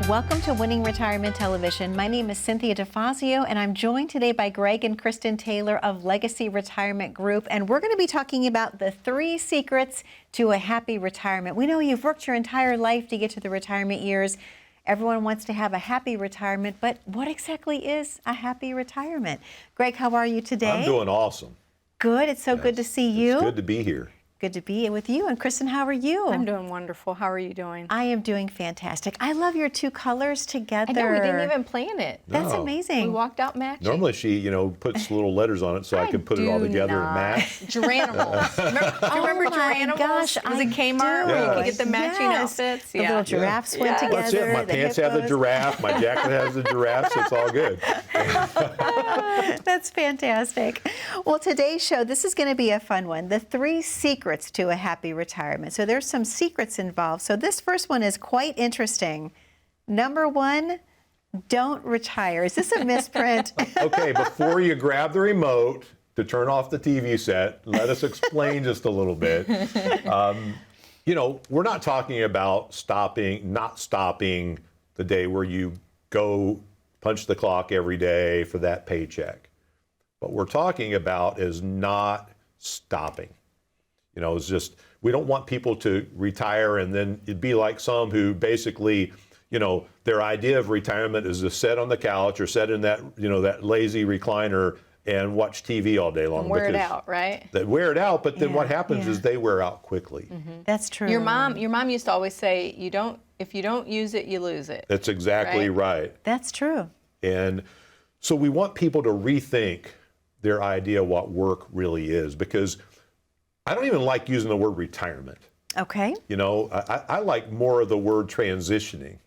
Welcome to Winning Retirement Television. My name is Cynthia DeFazio, and I'm joined today by Greg and Kristen Taylor of Legacy Retirement Group, and we're going to be talking about the 3 secrets to a happy retirement. We know you've worked your entire life to get to the retirement years. Everyone wants to have a happy retirement, but what exactly is a happy retirement? Greg, how are you today? I'm doing awesome. Good. It's so good to see you. It's good to be here. Good to be with you. And Kristen, how are you? I'm doing wonderful. How are you doing? I am doing fantastic. I love your 2 colors together. I know, we didn't even plan it. That's No. amazing. We walked out matching. Normally she, puts little letters on it so I can put it all together and match. Geranimals. Remember Geranimals? Gosh, It was a Kmart where you could get the matching outfits. The little giraffes went together. That's it. My pants have the giraffe. My jacket has the giraffe, so it's all good. That's fantastic. Well, today's show, this is going to be a fun one. The 3 secrets to a happy retirement. So there's some secrets involved. So this first one is quite interesting. Number 1, don't retire. Is this a misprint? Okay, before you grab the remote to turn off the TV set, let us explain just a little bit. We're not talking about not stopping the day where you go punch the clock every day for that paycheck. What we're talking about is not stopping. It's just, we don't want people to retire and then it'd be like some who basically, their idea of retirement is to sit on the couch or sit in that, that lazy recliner and watch TV all day long. And wear it out, right? They wear it out, but then what happens is they wear out quickly. Mm-hmm. That's true. Your mom used to always say, if you don't use it, you lose it. That's exactly right. That's true. And so we want people to rethink their idea of what work really is, because I don't even like using the word retirement. Okay. I like more of the word transitioning.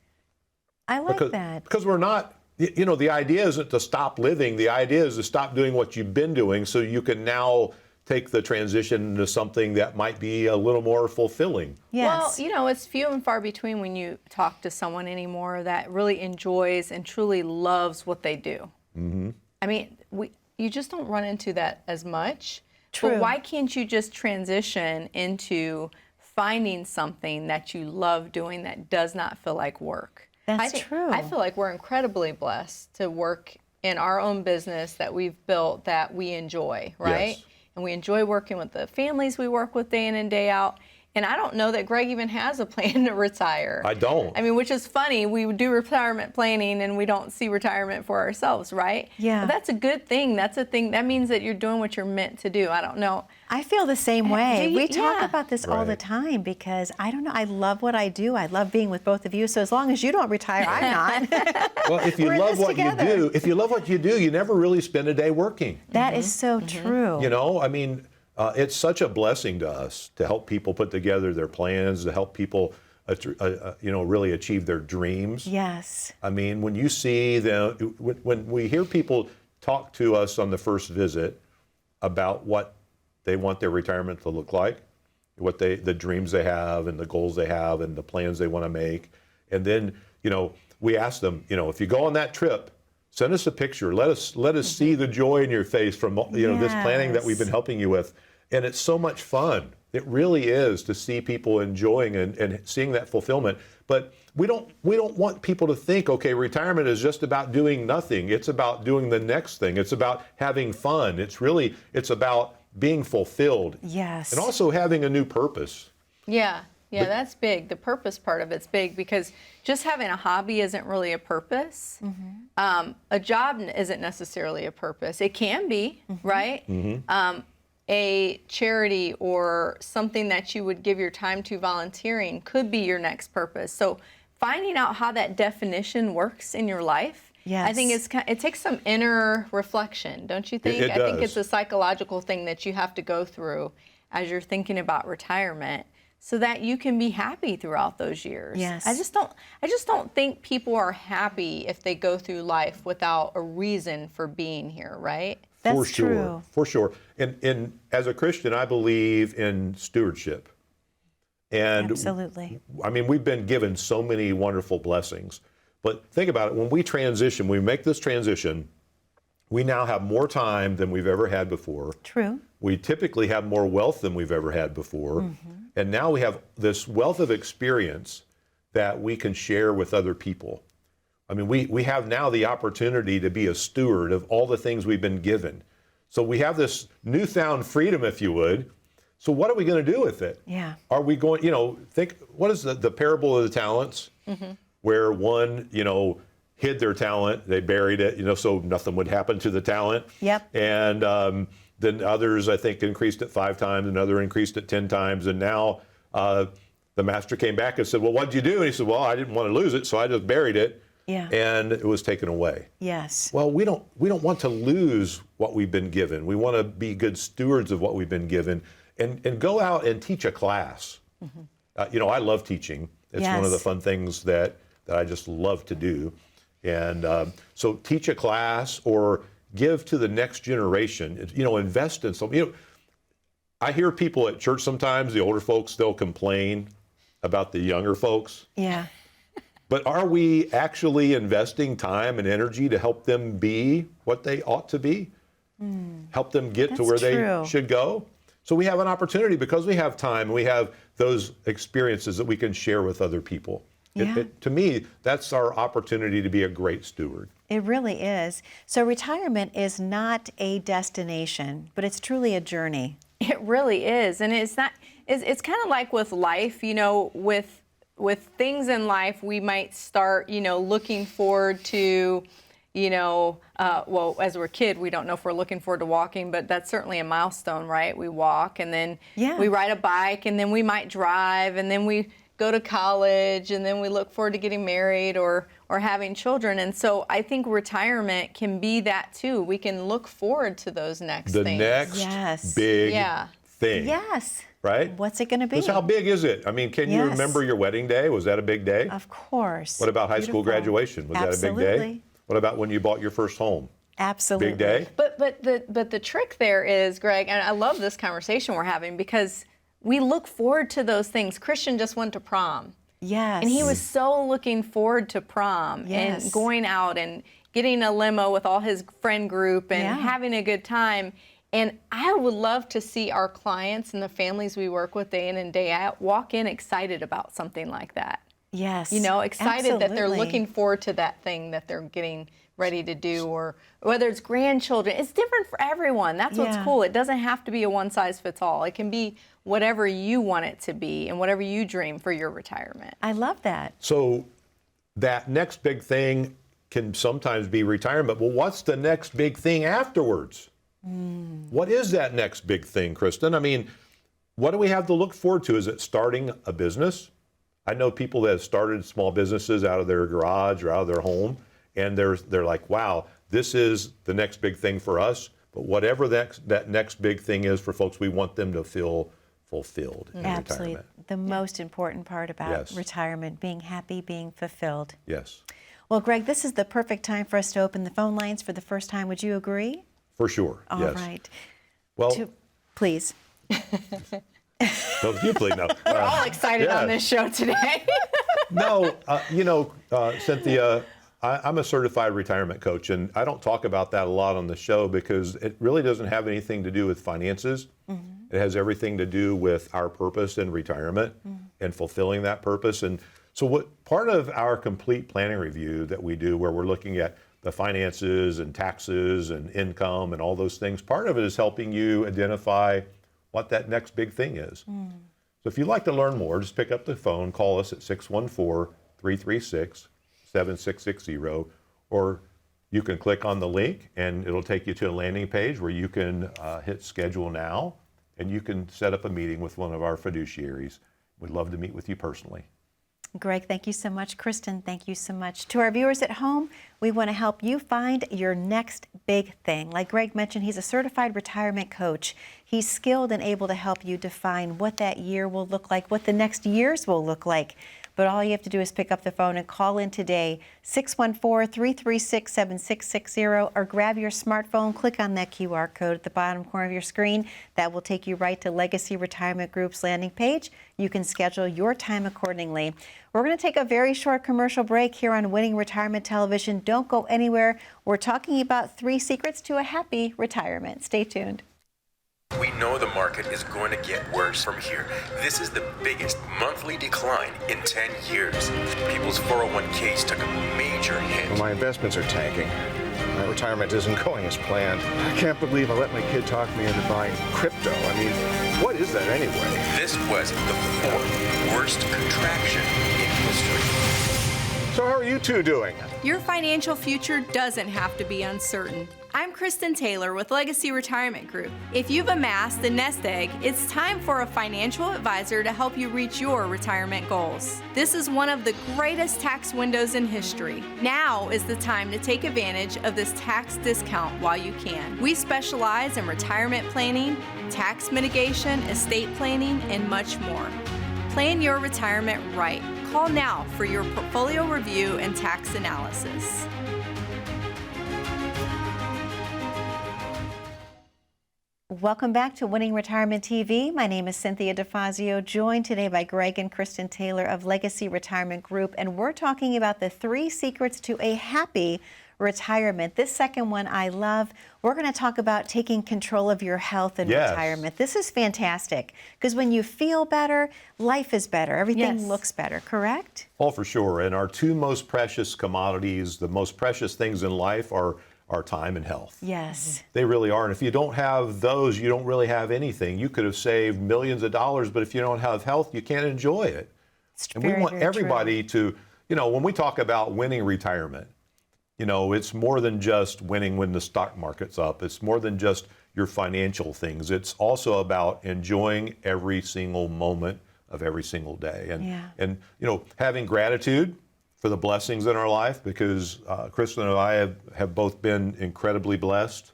I like that. Because we're not, the idea isn't to stop living. The idea is to stop doing what you've been doing so you can now take the transition into something that might be a little more fulfilling. Yes. Well, it's few and far between when you talk to someone anymore that really enjoys and truly loves what they do. Mm-hmm. I mean, you just don't run into that as much. True. But why can't you just transition into finding something that you love doing that does not feel like work? That's true. I feel like we're incredibly blessed to work in our own business that we've built that we enjoy, right? Yes. And we enjoy working with the families we work with day in and day out. And I don't know that Greg even has a plan to retire. I don't. I mean, which is funny. We do retirement planning and we don't see retirement for ourselves, right? Yeah. But that's a good thing. That's a thing. That means that you're doing what you're meant to do. I don't know. I feel the same way. We talk about this all the Right. time because, I don't know, I love what I do. I love being with both of you. So as long as you don't retire, I'm not. Well, if you We're in love this what together. you do, you never really spend a day working. That is so true. It's such a blessing to us to help people put together their plans, to help people, really achieve their dreams. Yes. I mean, when you see them, when we hear people talk to us on the first visit about what they want their retirement to look like, the dreams they have and the goals they have and the plans they want to make, and then, we ask them, if you go on that trip, send us a picture. Let us see the joy in your face from this planning that we've been helping you with. And it's so much fun. It really is to see people enjoying and seeing that fulfillment. But we don't want people to think, okay, retirement is just about doing nothing. It's about doing the next thing. It's about having fun. It's about being fulfilled. Yes. And also having a new purpose. Yeah, that's big. The purpose part of it's big because just having a hobby isn't really a purpose. Mm-hmm. A job isn't necessarily a purpose. It can be, right? Mm-hmm. A charity or something that you would give your time to volunteering could be your next purpose. So finding out how that definition works in your life, yes. I think it takes some inner reflection, don't you think? It does. I think it's a psychological thing that you have to go through as you're thinking about retirement so that you can be happy throughout those years. Yes. I just don't think people are happy if they go through life without a reason for being here, right? That's true. For sure. And as a Christian, I believe in stewardship. And absolutely. I mean, we've been given so many wonderful blessings. But think about it, when we make this transition, we now have more time than we've ever had before. True. We typically have more wealth than we've ever had before. Mm-hmm. And now we have this wealth of experience that we can share with other people. I mean, we have now the opportunity to be a steward of all the things we've been given. So we have this newfound freedom, if you would. So what are we going to do with it? Yeah. Are we going, think, what is the parable of the talents? Where one, hid their talent, they buried it, so nothing would happen to the talent. Yep. And then others, I think, increased it 5 times, another increased it 10 times. And now the master came back and said, well, what'd you do? And he said, well, I didn't want to lose it, so I just buried it. Yeah. And it was taken away. Yes. Well, we don't want to lose what we've been given. We want to be good stewards of what we've been given and go out and teach a class. I love teaching. It's one of the Yes. fun things that I just love to do. And so teach a class or give to the next generation, invest in something. I hear people at church sometimes, the older folks, they'll complain about the younger folks. Yeah. But are we actually investing time and energy to help them be what they ought to be? Help them get to That's where true. they should go? So we have an opportunity because we have time and we have those experiences that we can share with other people. Yeah. To me, that's our opportunity to be a great steward. It really is. So retirement is not a destination, but it's truly a journey. It really is. And it's not, it's kind of like with life, with things in life, we might start, looking forward to, well, as we're a kid, we don't know if we're looking forward to walking, but that's certainly a milestone, right? We walk and then we ride a bike and then we might drive and then we go to college and then we look forward to getting married or having children. And so I think retirement can be that too. We can look forward to those next The things. next Yes. big thing. Yes. Right? What's it going to be? Because how big is it? I mean, can you Yes. remember your wedding day? Was that a big day? Of course. What about high school Beautiful. graduation? Was that a big day? Absolutely. What about when you bought your first home? Absolutely. Big day? But the trick there is, Greg, and I love this conversation we're having because we look forward to those things. Christian just went to prom. Yes. And he was so looking forward to prom Yes. and going out and getting a limo with all his friend group and having a good time. And I would love to see our clients and the families we work with day in and day out walk in excited about something like that. Yes. Excited that they're Absolutely. looking forward to that thing that they're getting ready to do, or whether it's grandchildren. It's different for everyone. That's what's Yeah. cool. It doesn't have to be a one size fits all. It can be whatever you want it to be and whatever you dream for your retirement. I love that. So that next big thing can sometimes be retirement. Well, what's the next big thing afterwards? What is that next big thing, Kristen? I mean, what do we have to look forward to? Is it starting a business? I know people that have started small businesses out of their garage or out of their home, and they're like, wow, this is the next big thing for us. But whatever that next big thing is for folks, we want them to feel fulfilled in Absolutely. retirement. The most important part about Yes. retirement, being happy, being fulfilled. Yes, Well, Greg, this is the perfect time for us to open the phone lines for the first time. Would you agree? for sure. All yes. right. Well, Please. no, you please no. We're all excited yeah. on this show today. No, Cynthia, I'm a certified retirement coach, and I don't talk about that a lot on the show because it really doesn't have anything to do with finances. It has everything to do with our purpose in retirement and fulfilling that purpose. And so what part of our complete planning review that we do, where we're looking at the finances and taxes and income and all those things, part of it is helping you identify what that next big thing is. So if you'd like to learn more, just pick up the phone, call us at 614-336-7660, or you can click on the link and it'll take you to a landing page where you can hit schedule now, and you can set up a meeting with one of our fiduciaries. We'd love to meet with you personally. Greg, thank you so much. Kristen, thank you so much. To our viewers at home, we want to help you find your next big thing. Like Greg mentioned, he's a certified retirement coach. He's skilled and able to help you define what that year will look like, what the next years will look like. But all you have to do is pick up the phone and call in today, 614-336-7660, or grab your smartphone, click on that QR code at the bottom corner of your screen. That will take you right to Legacy Retirement Group's landing page. You can schedule your time accordingly. We're going to take a very short commercial break here on Winning Retirement Television. Don't go anywhere. We're talking about 3 secrets to a happy retirement. Stay tuned. We know the market is going to get worse from here. This is the biggest monthly decline in 10 years. People's 401ks took a major hit. My investments are tanking. My retirement isn't going as planned. I can't believe I let my kid talk me into buying crypto. I mean, what is that anyway? This was the fourth worst contraction in history. So how are you two doing? Your financial future doesn't have to be uncertain. I'm Kristen Taylor with Legacy Retirement Group. If you've amassed a nest egg, it's time for a financial advisor to help you reach your retirement goals. This is one of the greatest tax windows in history. Now is the time to take advantage of this tax discount while you can. We specialize in retirement planning, tax mitigation, estate planning, and much more. Plan your retirement right. Call now for your portfolio review and tax analysis. Welcome back to Winning Retirement TV. My name is Cynthia DeFazio, joined today by Greg and Kristen Taylor of Legacy Retirement Group, and we're talking about the 3 secrets to a happy retirement. This second one I love. We're going to talk about taking control of your health in retirement. This is fantastic because when you feel better, life is better. Everything looks better, correct? Oh, for sure. And our 2 most precious commodities, the most precious things in life are time and health. Yes. They really are. And if you don't have those, you don't really have anything. You could have saved millions of dollars, but if you don't have health, you can't enjoy it. And we want everybody to, when we talk about winning retirement, it's more than just winning when the stock market's up. It's more than just your financial things. It's also about enjoying every single moment of every single day. And having gratitude for the blessings in our life, because Kristen and I have both been incredibly blessed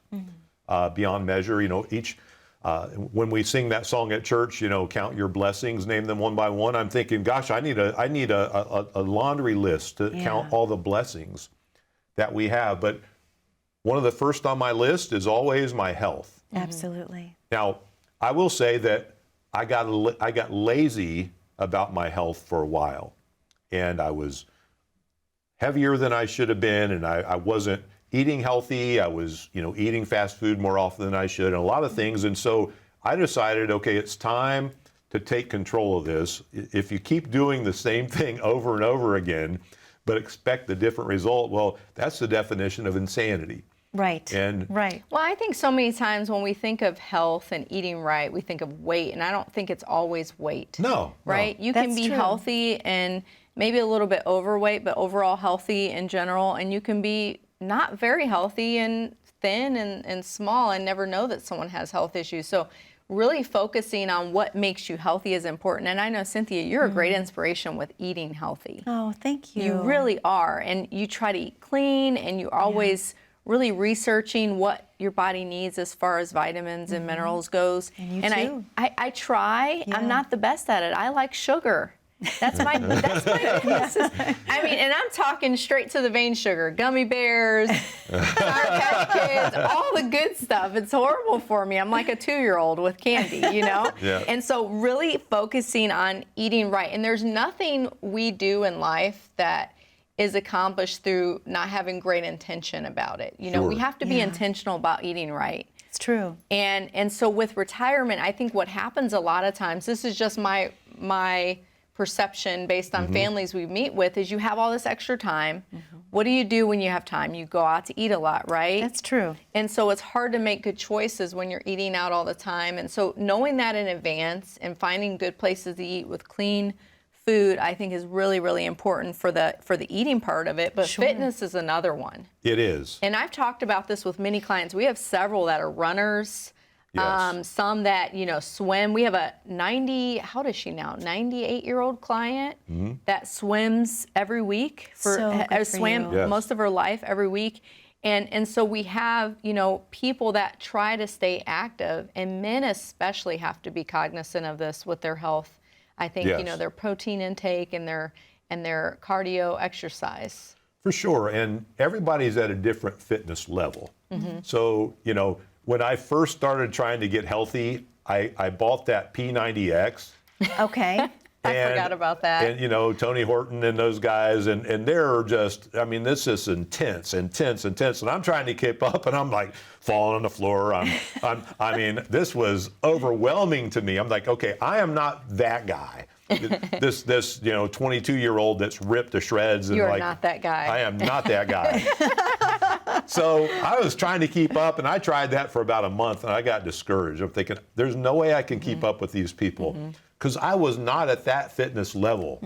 beyond measure. When we sing that song at church, count your blessings, name them one by one. I'm thinking, gosh, I need a laundry list to count all the blessings that we have. But one of the first on my list is always my health. Absolutely. Now, I will say that I got lazy about my health for a while, and I was heavier than I should have been, and I wasn't eating healthy. I was, eating fast food more often than I should, and a lot of things. And so I decided, okay, it's time to take control of this. If you keep doing the same thing over and over again, but expect a different result, well, that's the definition of insanity. Right. Well, I think so many times when we think of health and eating right, we think of weight, and I don't think it's always weight. No. Right? You can be healthy and maybe a little bit overweight, but overall healthy in general, and you can be not very healthy and thin and small and never know that someone has health issues. So really focusing on what makes you healthy is important. And I know, Cynthia, you're a great inspiration with eating healthy. Oh, thank you. You really are. And you try to eat clean, and you're always really researching what your body needs as far as vitamins and minerals goes. And you too. I try. Yeah. I'm not the best at it. I like sugar. That's my weakness. I mean, and I'm talking straight to the vein sugar, gummy bears, Sour Patch Kids, all the good stuff. It's horrible for me. I'm like a 2-year-old with candy, Yeah. And so really focusing on eating right. And there's nothing we do in life that is accomplished through not having great intention about it. We have to be intentional about eating right. It's true. And so with retirement, I think what happens a lot of times, this is just my perception based on families we meet with, is you have all this extra time. What do you do when you have time? You go out to eat a lot, right? That's true. And so it's hard to make good choices when you're eating out all the time. And so knowing that in advance and finding good places to eat with clean food, I think is really, really important for the eating part of it. But fitness is another one. It is. And I've talked about this with many clients. We have several that are runners. Yes. Some that, swim. We have a 98-year-old client that swims every week most of her life every week. And so we have, people that try to stay active, and men especially have to be cognizant of this with their health. I think, their protein intake and their cardio exercise. For sure. And everybody's at a different fitness level. So, when I first started trying to get healthy, I bought that P90X. Okay. I forgot about that. And, you know, Tony Horton and those guys, and they're just, I mean, this is intense. And I'm trying to keep up, and I'm like falling on the floor. I mean, this was overwhelming to me. I'm like, okay, I am not that guy. This 22-year-old that's ripped to shreds. And You're not that guy. I am not that guy. So I was trying to keep up, and I tried that for about a month, and I got discouraged. I'm thinking, there's no way I can keep up with these people, because I was not at that fitness level.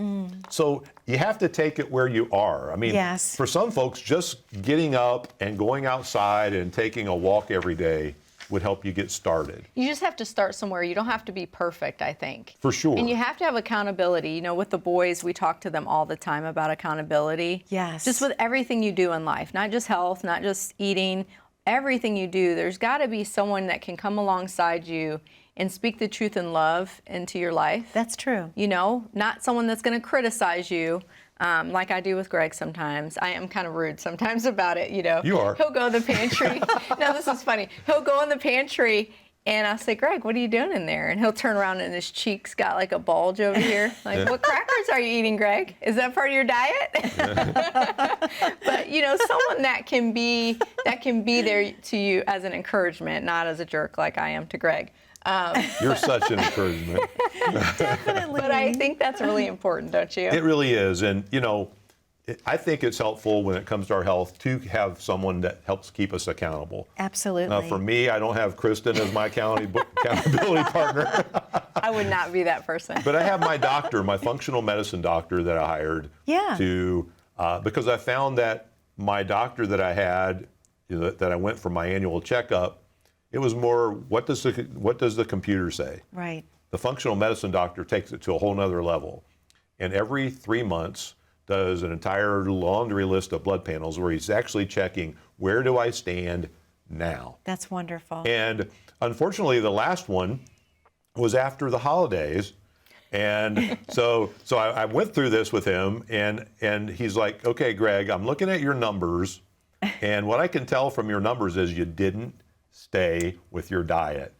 So you have to take it where you are. I mean, Yes. for some folks, just getting up and going outside and taking a walk every day would help you get started. You just have to start somewhere. You don't have to be perfect, I think. For sure. And you have to have accountability. You know, with the boys, we talk to them all the time about accountability. Yes. Just with everything you do in life, not just health, not just eating, everything you do, there's got to be someone that can come alongside you and speak the truth in love into your life. That's true. You know, not someone that's going to criticize you. Like I do with Greg sometimes. I am kind of rude sometimes about it, you know. You are. He'll go in the pantry. No, this is funny. He'll go in the pantry and I'll say, Greg, what are you doing in there? And he'll turn around and his cheeks got like a bulge over here. Like, what crackers are you eating, Greg? Is that part of your diet? But, you know, someone that can be there to you as an encouragement, not as a jerk like I am to Greg. You're such an encouragement. Definitely. But I think that's really important, don't you? It really is. And, you know, I think it's helpful when it comes to our health to have someone that helps keep us accountable. Absolutely. For me, I don't have Kristen as my accountability partner. I would not be that person. But I have my doctor, my functional medicine doctor that I hired to, because I found that my doctor that I had, you know, that I went for my annual checkup, it was more, what does the computer say? Right. The functional medicine doctor takes it to a whole nother level. And every 3 months does an entire laundry list of blood panels where he's actually checking, where do I stand now? That's wonderful. And unfortunately, the last one was after the holidays. And so I went through this with him, and he's like, okay, Greg, I'm looking at your numbers. And what I can tell from your numbers is you didn't stay with your diet.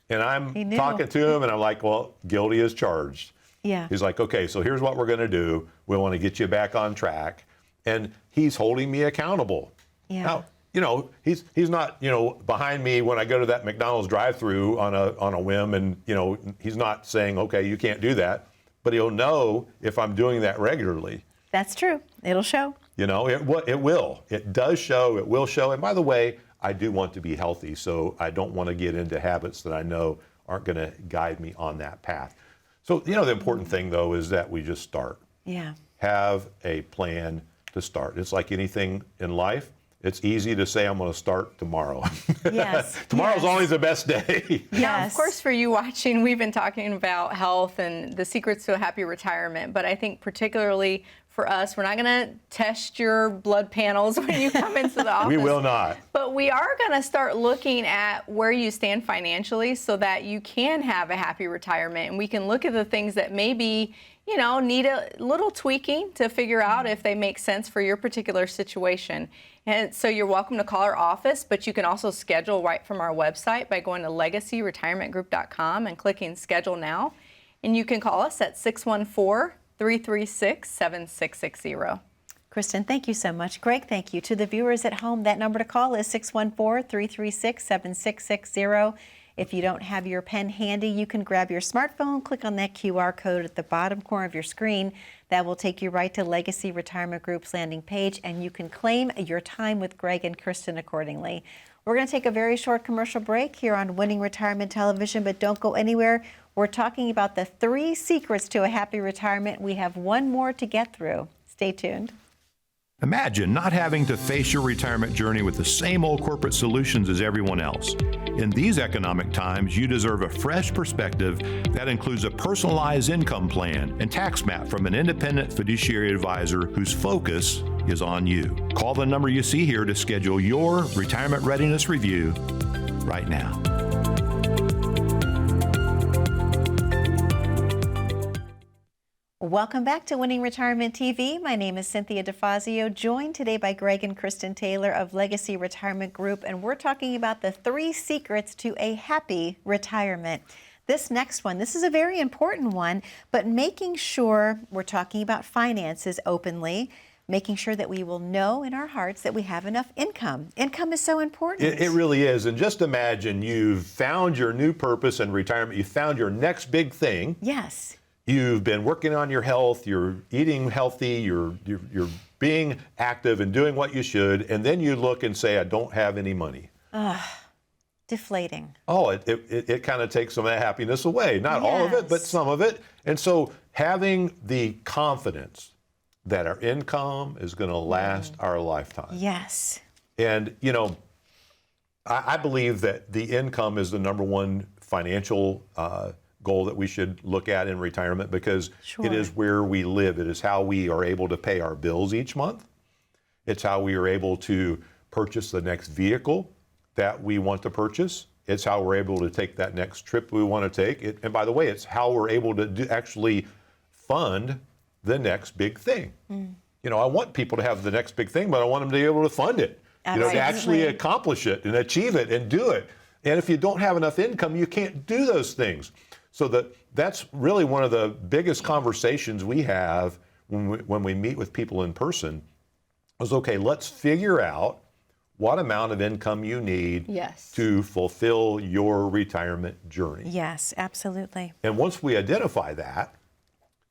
And I'm talking to him, and I'm like, well, guilty as charged. Yeah. He's like, okay, so here's what we're going to do. We want to get you back on track. And he's holding me accountable. Yeah. Now, you know, he's not, you know, behind me when I go to that McDonald's drive-through on a whim, and, you know, he's not saying, okay, you can't do that. But he'll know if I'm doing that regularly. That's true. It'll show. You know, it will. It does show. It will show. And by the way, I do want to be healthy, so I don't want to get into habits that I know aren't going to guide me on that path. So, you know, the important thing, though, is that we just start. Yeah. Have a plan to start. It's like anything in life. It's easy to say, I'm going to start tomorrow. Yes. Tomorrow's always the best day. Now, of course, for you watching, we've been talking about health and the secrets to a happy retirement. But I think particularly for us, we're not going to test your blood panels when you come into the office. We will not. But we are going to start looking at where you stand financially so that you can have a happy retirement. And we can look at the things that maybe, you know, need a little tweaking to figure out if they make sense for your particular situation. And so you're welcome to call our office, but you can also schedule right from our website by going to legacyretirementgroup.com and clicking Schedule Now. And you can call us at 614-336-7660. Kristen, thank you so much. Greg, thank you. To the viewers at home, that number to call is 614-336-7660. If you don't have your pen handy, you can grab your smartphone, click on that QR code at the bottom corner of your screen. That will take you right to Legacy Retirement Group's landing page, and you can claim your time with Greg and Kristen accordingly. We're going to take a very short commercial break here on Winning Retirement Television, but don't go anywhere. We're talking about the 3 secrets to a happy retirement. We have one more to get through. Stay tuned. Imagine not having to face your retirement journey with the same old corporate solutions as everyone else. In these economic times, you deserve a fresh perspective that includes a personalized income plan and tax map from an independent fiduciary advisor whose focus is on you. Call the number you see here to schedule your retirement readiness review right now. Welcome back to Winning Retirement TV. My name is Cynthia DeFazio, joined today by Greg and Kristen Taylor of Legacy Retirement Group, and we're talking about the 3 secrets to a happy retirement. this next one, this is a very important one, but making sure we're talking about finances openly, making sure that we will know in our hearts that we have enough income. Income is so important. It really is. And just imagine you've found your new purpose in retirement. You found your next big thing. Yes. You've been working on your health. You're eating healthy. You're being active and doing what you should. And then you look and say, I don't have any money. Deflating. Oh, it kind of takes some of that happiness away. Not all of it, but Yes. some of it. And so having the confidence that our income is going to last our lifetime. Yes. And, you know, I believe that the income is the number one financial goal that we should look at in retirement, because Sure. it is where we live. It is how we are able to pay our bills each month. It's how we are able to purchase the next vehicle that we want to purchase. It's how we're able to take that next trip we want to take. And by the way, it's how we're able to actually fund the next big thing. You know, I want people to have the next big thing, but I want them to be able to fund it. You know, to actually Absolutely. accomplish it and achieve it and do it. And if you don't have enough income, you can't do those things. So that's really one of the biggest conversations we have when we meet with people in person is, okay, let's figure out what amount of income you need Yes. to fulfill your retirement journey. Yes, absolutely. And once we identify that,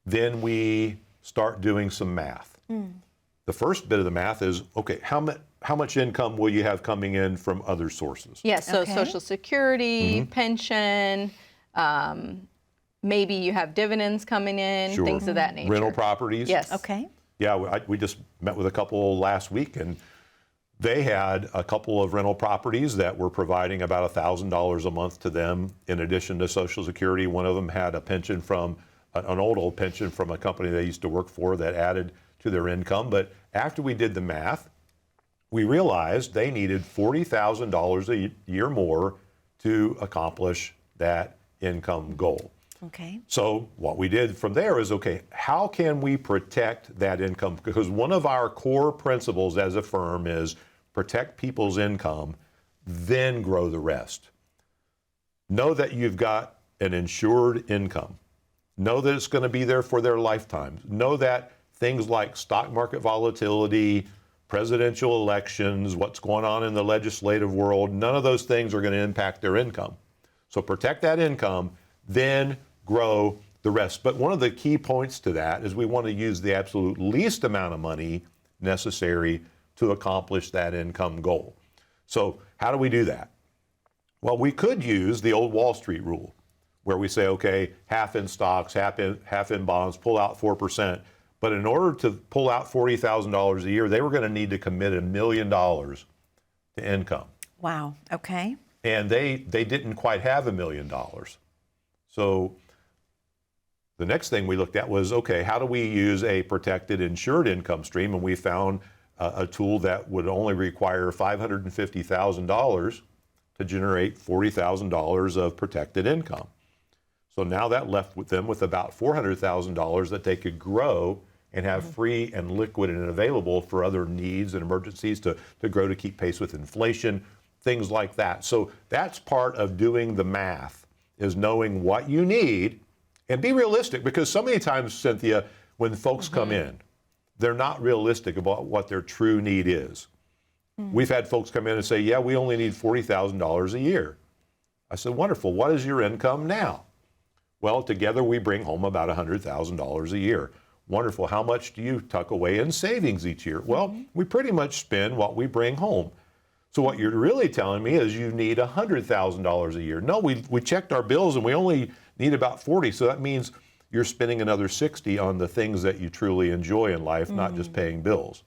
then we start doing some math. The first bit of the math is, okay, how much income will you have coming in from other sources? Yes, so Okay. Social Security, pension, maybe you have dividends coming in, Sure. things of that nature. Rental properties? Yes. Okay. Yeah, we just met with a couple last week, and they had a couple of rental properties that were providing about $1,000 a month to them in addition to Social Security. One of them had a pension from an old pension from a company they used to work for that added to their income. But after we did the math, we realized they needed $40,000 a year more to accomplish that income goal. Okay. So what we did from there is, okay, how can we protect that income? Because one of our core principles as a firm is protect people's income, then grow the rest. Know that you've got an insured income. Know that it's going to be there for their lifetimes. Know that things like stock market volatility, presidential elections, what's going on in the legislative world, none of those things are going to impact their income. So protect that income, then grow the rest. But one of the key points to that is we want to use the absolute least amount of money necessary to accomplish that income goal. So how do we do that? Well, we could use the old Wall Street rule, where we say, okay, half in stocks, half in bonds, pull out 4%. But in order to pull out $40,000 a year, they were going to need to commit $1 million to income. Wow. Okay. And they didn't quite have $1 million. So the next thing we looked at was, okay, how do we use a protected insured income stream? And we found a tool that would only require $550,000 to generate $40,000 of protected income. So now that left with them with about $400,000 that they could grow and have free and liquid and available for other needs and emergencies to grow to keep pace with inflation, things like that. So that's part of doing the math, is knowing what you need and be realistic, because so many times, Cynthia, when folks come in, they're not realistic about what their true need is. We've had folks come in and say, yeah, we only need $40,000 a year. I said, wonderful. What is your income now? Well, together we bring home about $100,000 a year. Wonderful. How much do you tuck away in savings each year? Well, we pretty much spend what we bring home. So what you're really telling me is you need $100,000 a year. No, we checked our bills and we only need about 40. So that means you're spending another 60 on the things that you truly enjoy in life, not just paying bills.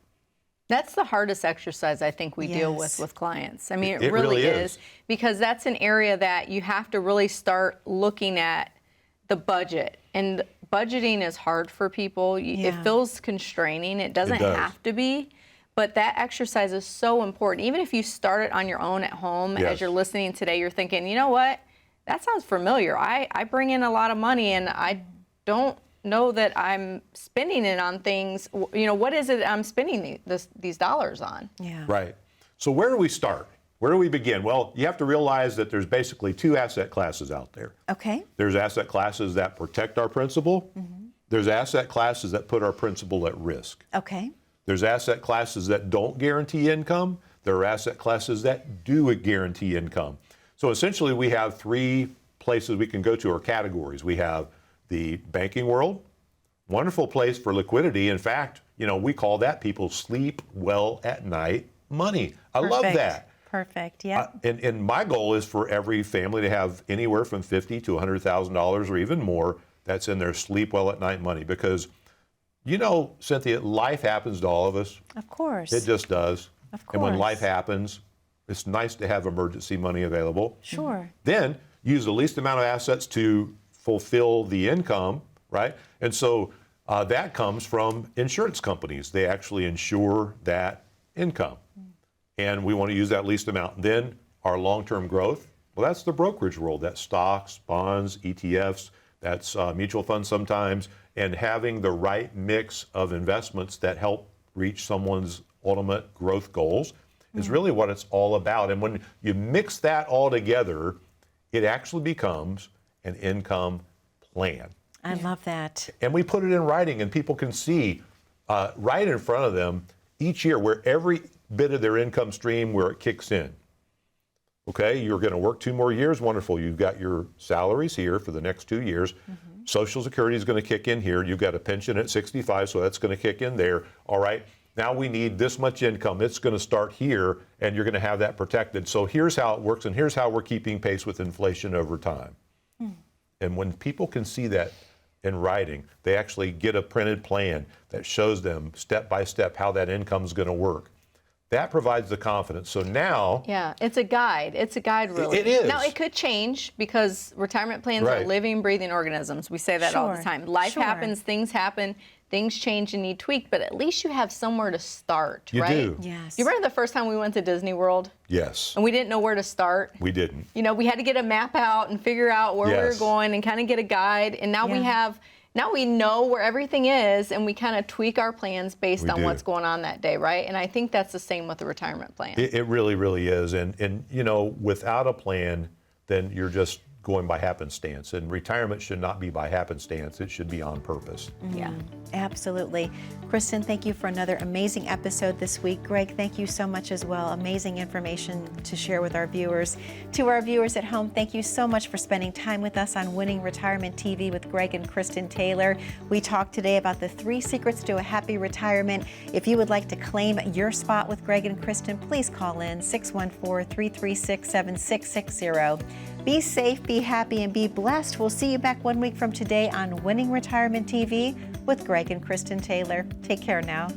That's the hardest exercise I think we deal Yes. with clients. I mean, It really is. because that's an area that you have to really start looking at the budget. And budgeting is hard for people. It Yeah. feels constraining. It doesn't does. have to be. But that exercise is so important. Even if you start it on your own at home, Yes. as you're listening today, you're thinking, you know what? That sounds familiar. I bring in a lot of money and I don't know that I'm spending it on things. You know, what is it I'm spending these dollars on? Yeah. Right. So where do we start? where do we begin? Well, you have to realize that there's basically two asset classes out there. Okay. There's asset classes that protect our principal. There's asset classes that put our principal at risk. Okay. There's asset classes that don't guarantee income. There are asset classes that do guarantee income. So essentially we have three places we can go to, or categories. We have the banking world, wonderful place for liquidity. In fact, we call that people sleep well at night money. I love that. Perfect. Yeah. And my goal is for every family to have anywhere from $50,000 to $100,000 or even more that's in their sleep well at night money, because Cynthia, life happens to all of us. Of course. It just does. Of course. And when life happens, it's nice to have emergency money available. Sure. Then use the least amount of assets to fulfill the income, right? And so that comes from insurance companies. They actually insure that income. And we want to use that least amount. Then our long-term growth, well, that's the brokerage world. That's stocks, bonds, ETFs, that's mutual funds sometimes, and having the right mix of investments that help reach someone's ultimate growth goals is really what it's all about. And when you mix that all together, it actually becomes an income plan. I love that. And we put it in writing, and people can see right in front of them each year where every bit of their income stream, where it kicks in. Okay, you're going to work 2 more years. Wonderful. You've got your salaries here for the next 2 years. Social Security is going to kick in here. You've got a pension at 65, so that's going to kick in there. All right, now we need this much income. It's going to start here, and you're going to have that protected. So here's how it works, and here's how we're keeping pace with inflation over time. And when people can see that in writing, they actually get a printed plan that shows them step by step how that income is going to work. That provides the confidence. So now... Yeah, it's a guide. It's a guide, really. It is. Now, it could change because retirement plans are Right. living, breathing organisms. We say that all the Sure, time. Life sure. happens, things happen, things change and need tweak, but at least you have somewhere to start, You right? do. Yes. You remember the first time we went to Disney World Yes, and we didn't know where to start? we didn't. We had to get a map out and figure out where we were Yes. going and kind of get a guide. And now now we know where everything is, and we kind of tweak our plans based We on do. what's going on that day, right? And I think that's the same with the retirement plan. It really, really is. And without a plan, then you're just going by happenstance. And retirement should not be by happenstance. It should be on purpose. Yeah. Absolutely. Kristen, thank you for another amazing episode this week. Greg, thank you so much as well. Amazing information to share with our viewers. To our viewers at home, thank you so much for spending time with us on Winning Retirement TV with Greg and Kristen Taylor. We talked today about the 3 secrets to a happy retirement. If you would like to claim your spot with Greg and Kristen, please call in 614-336-7660. Be safe, be happy, and be blessed. We'll see you back 1 week from today on Winning Retirement TV with Greg and Kristen Taylor. Take care now.